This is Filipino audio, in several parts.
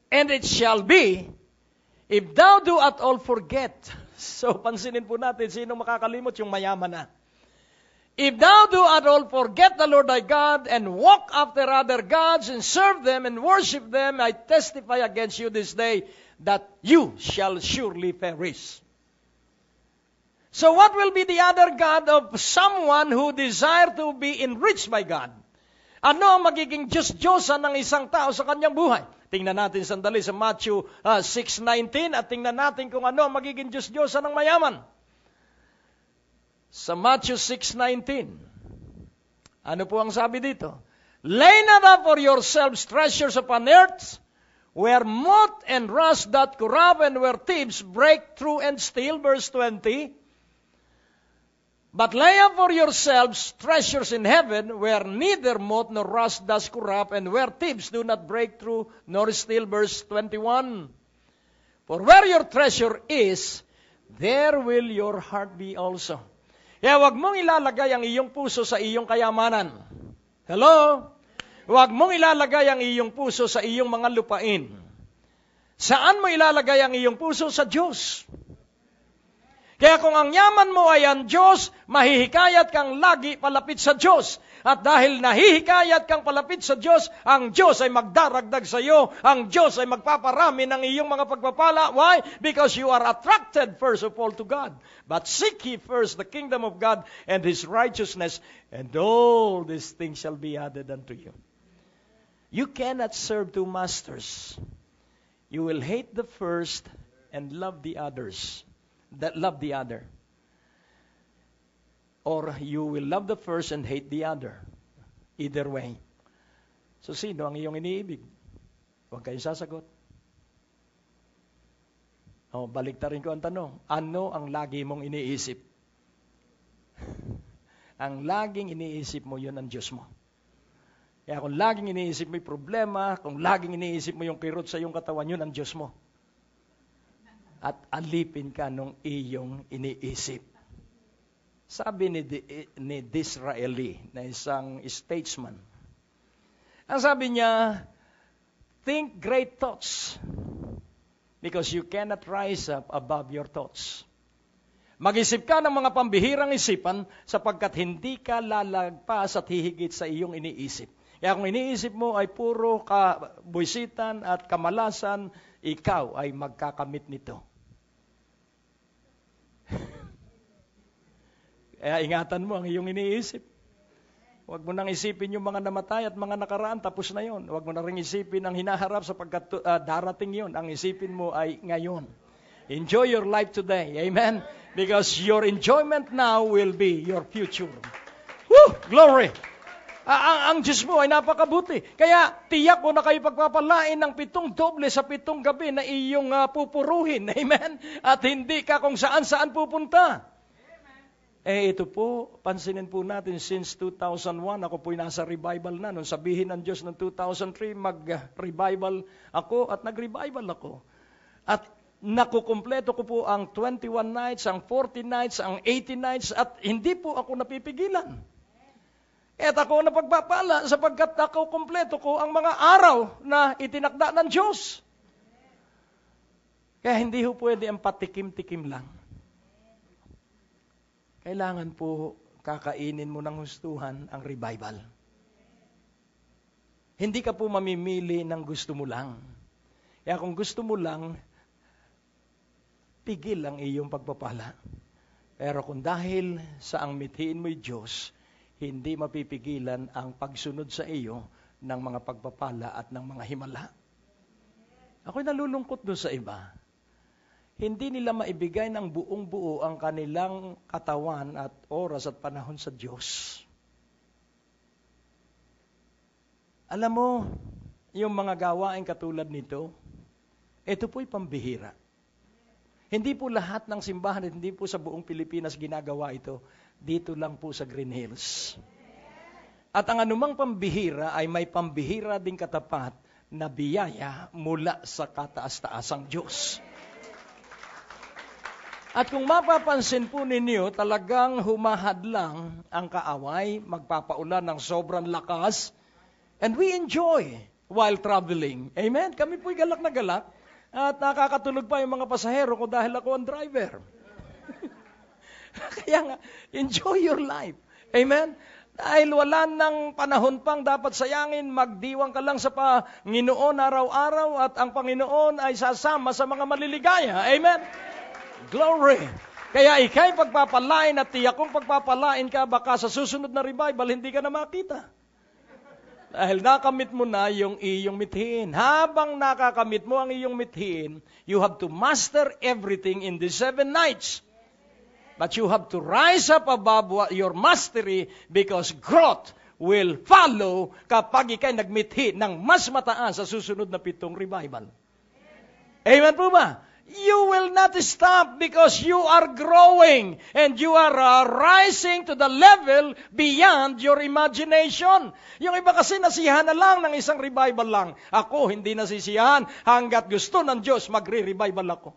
And it shall be, if thou do at all forget. So, pansinin po natin, sino makakalimot? Yung mayaman na. If thou do at all forget the Lord thy God, and walk after other gods, and serve them, and worship them, I testify against you this day, that you shall surely perish. So what will be the other God of someone who desire to be enriched by God? Ano ang magiging Diyos-Diyosan ng isang tao sa kanyang buhay? Tingnan natin sandali sa Matthew 6:19 at tingnan natin kung ano ang magiging Diyos-Diyosan ng mayaman. Sa Matthew 6:19, ano po ang sabi dito? Lay not up for yourselves treasures upon earth, where moth and rust doth corrupt, and where thieves break through and steal. Verse 20. But lay up for yourselves treasures in heaven, where neither moth nor rust does corrupt, and where thieves do not break through nor steal. Verse 21. For where your treasure is, there will your heart be also. Kaya wag mong ilalagay ang iyong puso sa iyong kayamanan. Hello? Wag mong ilalagay ang iyong puso sa iyong mga lupain. Saan mo ilalagay ang iyong puso? Sa Diyos. Kaya kung ang yaman mo ay ang Diyos, mahihikayat kang lagi palapit sa Diyos. At dahil nahihikayat kang palapit sa Diyos, ang Diyos ay magdaragdag sa iyo. Ang Diyos ay magpaparami ng iyong mga pagpapala. Why? Because you are attracted first of all to God. But seek ye first the kingdom of God and His righteousness, and all these things shall be added unto you. You cannot serve two masters. You will hate the first and love the others. That love the other. Or you will love the first and hate the other. Either way. So sino ang iyong iniibig? Huwag kayong sasagot. Baliktarin ko ang tanong. Ano ang lagi mong iniisip? Ang laging iniisip mo, yun ang Diyos mo. Kaya kung laging iniisip mo yung problema, kung laging iniisip mo yung kirot sa iyong katawan, yun ang Diyos mo. At alipin ka nung iyong iniisip. Sabi ni Disraeli, na isang statesman, ang sabi niya, think great thoughts because you cannot rise up above your thoughts. Mag-isip ka ng mga pambihirang isipan sapagkat hindi ka lalagpas at hihigit sa iyong iniisip. Kaya kung iniisip mo ay puro kabuysitan at kamalasan, ikaw ay magkakamit nito. Kaya ingatan mo ang iyong iniisip. Huwag mo nang isipin yung mga namatay at mga nakaraan, tapos na yon. Huwag mo na rin isipin ang hinaharap sapagkat darating yon. Ang isipin mo ay ngayon. Enjoy your life today. Amen? Because your enjoyment now will be your future. Woo! Glory! Ang Diyos mo ay napakabuti. Kaya tiyak ko na kayo pagpapalain ng 7 doble sa 7 gabi na iyong pupuruhin. Amen? At hindi ka kung saan-saan pupunta. Ito po, pansinin po natin, since 2001, ako po'y nasa revival na. Nung sabihin ng Diyos ng 2003, mag-revival ako at nag-revival ako. At nakukumpleto ko po ang 21 nights, ang 40 nights, ang 80 nights, at hindi po ako napipigilan. At ako napagpapala sapagkat ako kumpleto ko ang mga araw na itinakda ng Diyos. Kaya hindi ho pwede ang patikim-tikim lang. Kailangan po kakainin mo ng hustuhan ang revival. Hindi ka po mamimili ng gusto mo lang. Kaya kung gusto mo lang, pigil ang iyong pagpapala. Pero kung dahil sa ang mithiin mo'y Diyos, hindi mapipigilan ang pagsunod sa iyo ng mga pagpapala at ng mga himala. Ako'y nalulungkot doon sa iba. Hindi nila maibigay ng buong buo ang kanilang katawan at oras at panahon sa Diyos. Alam mo, yung mga gawain katulad nito, ito po'y pambihira. Hindi po lahat ng simbahan at hindi po sa buong Pilipinas ginagawa ito. Dito lang po sa Green Hills. At ang anumang pambihira ay may pambihira ding katapat na biyaya mula sa kataas-taasang Diyos. At kung mapapansin po ninyo, talagang humahadlang ang kaaway, magpapaulan ng sobrang lakas, and we enjoy while traveling. Amen? Kami po'y galak na galak. At nakakatulog pa yung mga pasahero ko dahil ako ang driver. Kaya nga, enjoy your life. Amen? Dahil wala nang panahon pang dapat sayangin, magdiwang ka lang sa Panginoon araw-araw at ang Panginoon ay sasama sa mga maliligaya. Amen? Glory! Kaya ikay pagpapalain at tiyak kong pagpapalain ka, baka sa susunod na revival, hindi ka na makita. Dahil nakamit mo na yung iyong mithiin. Habang nakakamit mo ang iyong mithiin, you have to master everything in the 7 nights. But you have to rise up above your mastery because growth will follow kapag ikay nagmithi ng mas mataas sa susunod na 7 revival. Amen po ba? You will not stop because you are growing and you are rising to the level beyond your imagination. Yung iba kasi nasiyahan na lang ng isang revival lang. Ako hindi nasisiyahan hanggat gusto ng Diyos magre-revival ako.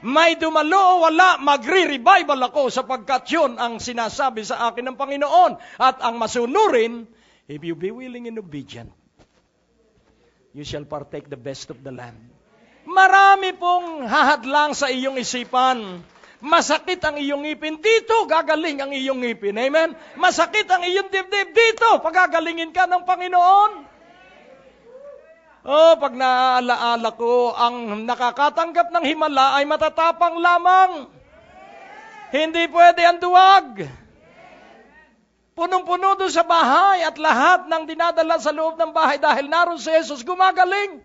May dumalo o wala, magre-revival ako sapagkat yun ang sinasabi sa akin ng Panginoon. At ang masunurin, if you be willing and obedient, you shall partake the best of the land. Marami pong hahadlang sa iyong isipan. Masakit ang iyong ngipin, dito gagaling ang iyong ngipin. Amen? Masakit ang iyong dibdib, dito pagagalingin ka ng Panginoon. Pag naaalaala ko, ang nakakatanggap ng himala ay matatapang lamang. Hindi pwede ang duwag. Punong-puno doon sa bahay at lahat ng dinadala sa loob ng bahay dahil naroon si Jesus gumagaling.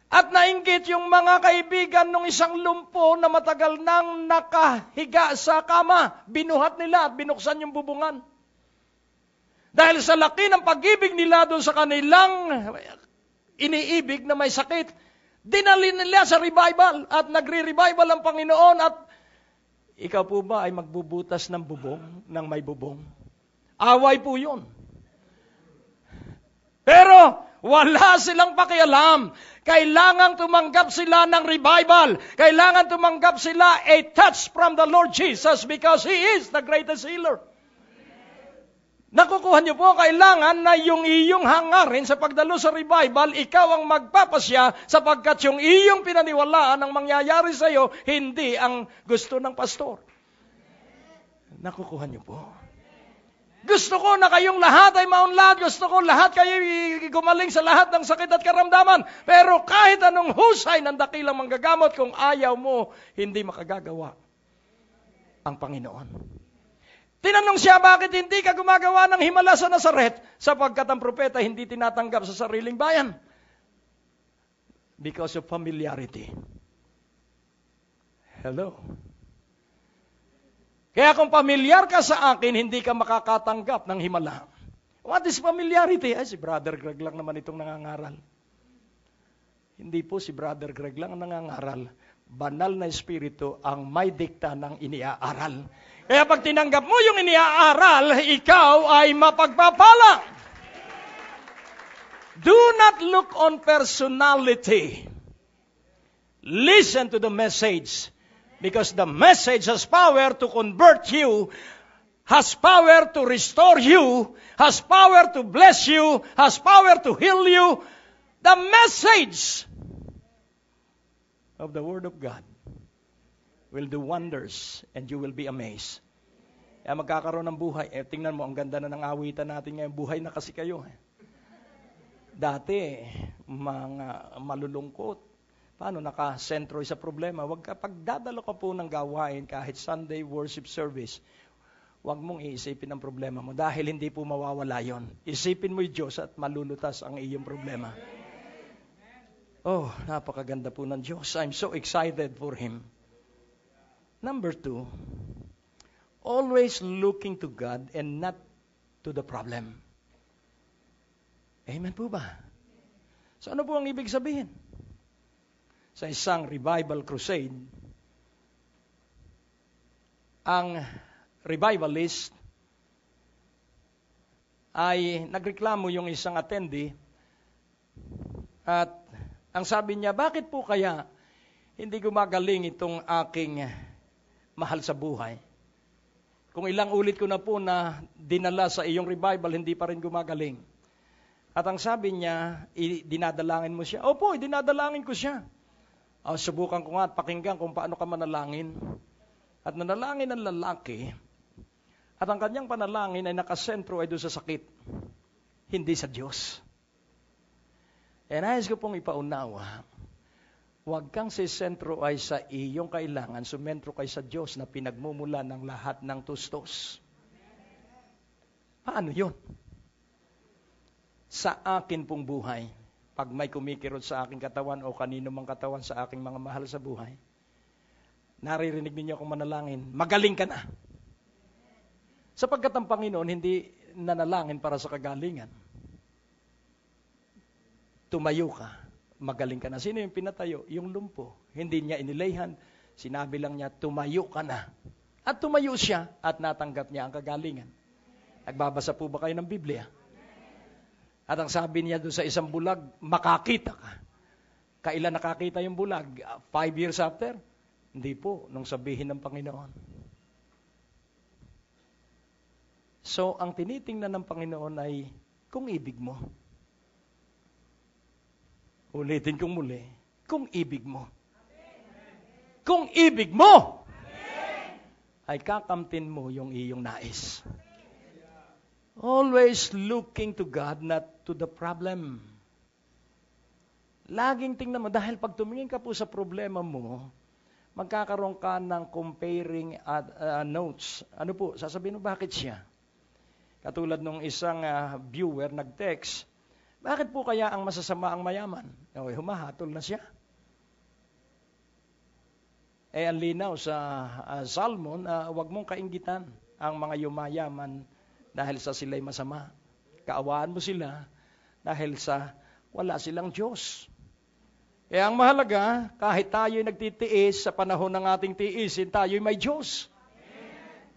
At nainggit yung mga kaibigan ng isang lumpo na matagal nang nakahiga sa kama. Binuhat nila at binuksan yung bubungan. Dahil sa laki ng pag-ibig nila doon sa kanilang iniibig na may sakit, dinali nila sa revival at nagre-revival ang Panginoon at ikaw po ba ay magbubutas ng bubong, ng may bubong? Away po yun. Pero wala silang pakialam. Kailangan tumanggap sila ng revival. Kailangan tumanggap sila a touch from the Lord Jesus because He is the greatest healer. Nakukuha niyo po, kailangan na yung iyong hangarin sa pagdalo sa revival, ikaw ang magpapasya sapagkat yung iyong pinaniwalaan ang mangyayari sa iyo, hindi ang gusto ng pastor. Nakukuha niyo po. Gusto ko na kayong lahat ay maunlad. Gusto ko lahat kayo gumaling sa lahat ng sakit at karamdaman. Pero kahit anong husay ng dakilang manggagamot, kung ayaw mo, hindi makagagawa ang Panginoon. Tinanong siya, bakit hindi ka gumagawa ng himala sa Nazaret? Sapagkat ang propeta hindi tinatanggap sa sariling bayan. Because of familiarity. Hello. Kaya kung pamilyar ka sa akin, hindi ka makakatanggap ng himala. What is familiarity? Ay, si Brother Greg lang naman itong nangangaral. Hindi po si Brother Greg lang ang nangangaral. Banal na Espiritu ang may dikta ng iniaaral. Kaya pag tinanggap mo yung iniaaral, ikaw ay mapagpapala. Do not look on personality. Listen to the message. Because the message has power to convert you, has power to restore you, has power to bless you, has power to heal you. The message of the Word of God will do wonders and you will be amazed. Kaya magkakaroon ng buhay. Tingnan mo, ang ganda na ng awitan natin ngayon. Buhay na kasi kayo. Dati, mga malulungkot. Paano nakasentro sa problema? Pagdadalo ka po ng gawain kahit Sunday worship service, huwag mong iisipin ang problema mo dahil hindi po mawawala yon. Isipin mo yung Diyos at malulutas ang iyong problema. Oh, napakaganda po ng Diyos. I'm so excited for Him. Number 2, always looking to God and not to the problem. Amen po ba? So ano po ang ibig sabihin? Sa isang revival crusade, ang revivalist ay nagreklamo yung isang attendee at ang sabi niya, bakit po kaya hindi gumagaling itong aking mahal sa buhay? Kung ilang ulit ko na po na dinala sa iyong revival, hindi pa rin gumagaling. At ang sabi niya, dinadalangin mo siya. Opo, dinadalangin ko siya. Subukan ko nga at pakinggan kung paano ka manalangin. At nanalangin ang lalaki, at ang kanyang panalangin ay nakasentro ay doon sa sakit, hindi sa Diyos. Nais ko pong ipaunawa, huwag kang sisentro ay sa iyong kailangan, sumentro kay sa Diyos na pinagmumula ng lahat ng tustos. Paano yun? Sa akin pong buhay, pag may kumikirot sa aking katawan o kanino mang katawan sa aking mga mahal sa buhay, naririnig ninyo akong manalangin, magaling ka na. Sapagkat ang Panginoon hindi nanalangin para sa kagalingan. Tumayo ka, magaling ka na. Sino yung pinatayo? Yung lumpo. Hindi niya inilayhan. Sinabi lang niya, tumayo ka na. At tumayo siya at natanggap niya ang kagalingan. Nagbabasa po ba kayo ng Biblia? At ang sabi niya doon sa isang bulag, makakita ka. Kailan nakakita yung bulag? 5 years after? Hindi po, nung sabihin ng Panginoon. So, ang tinitingnan ng Panginoon ay kung ibig mo. Ulitin kong muli, kung ibig mo. Kung ibig mo, ay kakamtin mo yung iyong nais. Always looking to God, not to the problem. Laging tingnan mo, dahil pag tumingin ka po sa problema mo, magkakaroon ka ng comparing notes. Ano po, sasabihin mo, bakit siya? Katulad nung isang viewer nag-text, bakit po kaya ang masasama ang mayaman? Humahatol na siya. Ang linaw sa Salmon, huwag mong kainggitan ang mga yumayaman dahil sa sila'y masama. Kaawaan mo sila dahil sa wala silang Diyos. Kaya ang mahalaga, kahit tayo'y nagtitiis sa panahon ng ating tiisin, tayo'y may Diyos.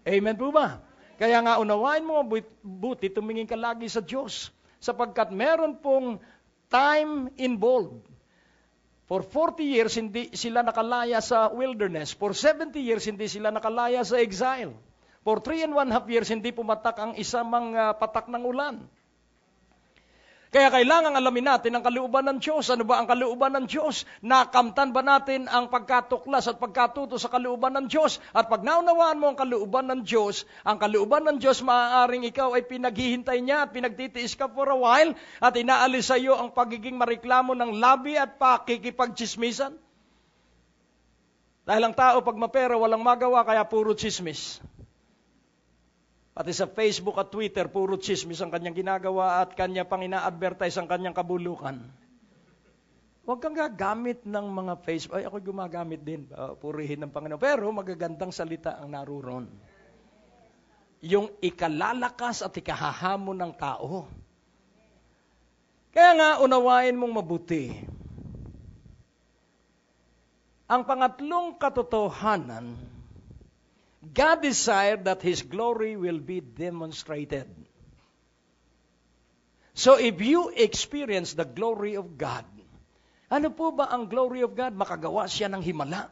Amen po ba? Kaya nga unawain mo buti, tumingin ka lagi sa Diyos. Sapagkat meron pong time involved. For 40 years, hindi sila nakalaya sa wilderness. For 70 years, hindi sila nakalaya sa exile. For 3.5 years, hindi pumatak ang isamang patak ng ulan. Kaya kailangan alamin natin ang kalooban ng Diyos. Ano ba ang kalooban ng Diyos? Nakamtan ba natin ang pagkatuklas at pagkatuto sa kalooban ng Diyos? At pag naunawaan mo ang kalooban ng Diyos, maaaring ikaw ay pinaghihintay niya at pinagtitiis ka for a while at inaalis sa iyo ang pagiging mareklamo ng labi at pakikipagchismisan. Dahil ang tao pag mapera walang magawa kaya puro chismis. Pati sa Facebook at Twitter, puro chismis ang kanyang ginagawa at kanya pang ina-advertise ang kanyang kabulukan. Huwag kang gagamit ng mga Facebook. Ay, ako gumagamit din. Purihin ng Panginoon. Pero magagandang salita ang naruron. Yung ikalalakas at ikahahamon ng tao. Kaya nga, unawain mong mabuti. Ang pangatlong katotohanan, God desired that His glory will be demonstrated. So if you experience the glory of God, ano po ba ang glory of God? Makagawa siya ng himala.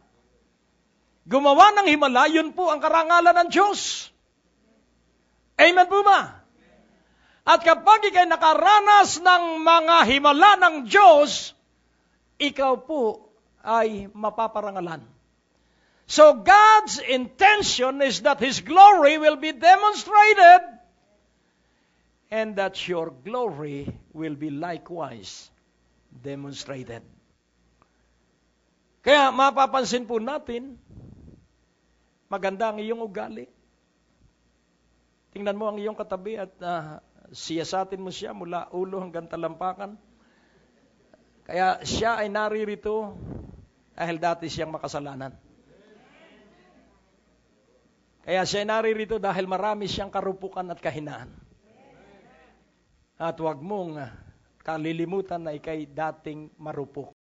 Gumawa ng himala, yun po ang karangalan ng Diyos. Amen po ba? At kapag ikay nakaranas ng mga himala ng Diyos, ikaw po ay mapaparangalan. So God's intention is that His glory will be demonstrated and that your glory will be likewise demonstrated. Kaya mapapansin po natin, maganda ang iyong ugali. Tingnan mo ang iyong katabi at siyasatin mo siya mula ulo hanggang talampakan. Kaya siya ay naririto dahil dati siyang makasalanan. Kaya siya naririto dahil marami siyang karupukan at kahinaan. At huwag mong kalilimutan na ikay dating marupok.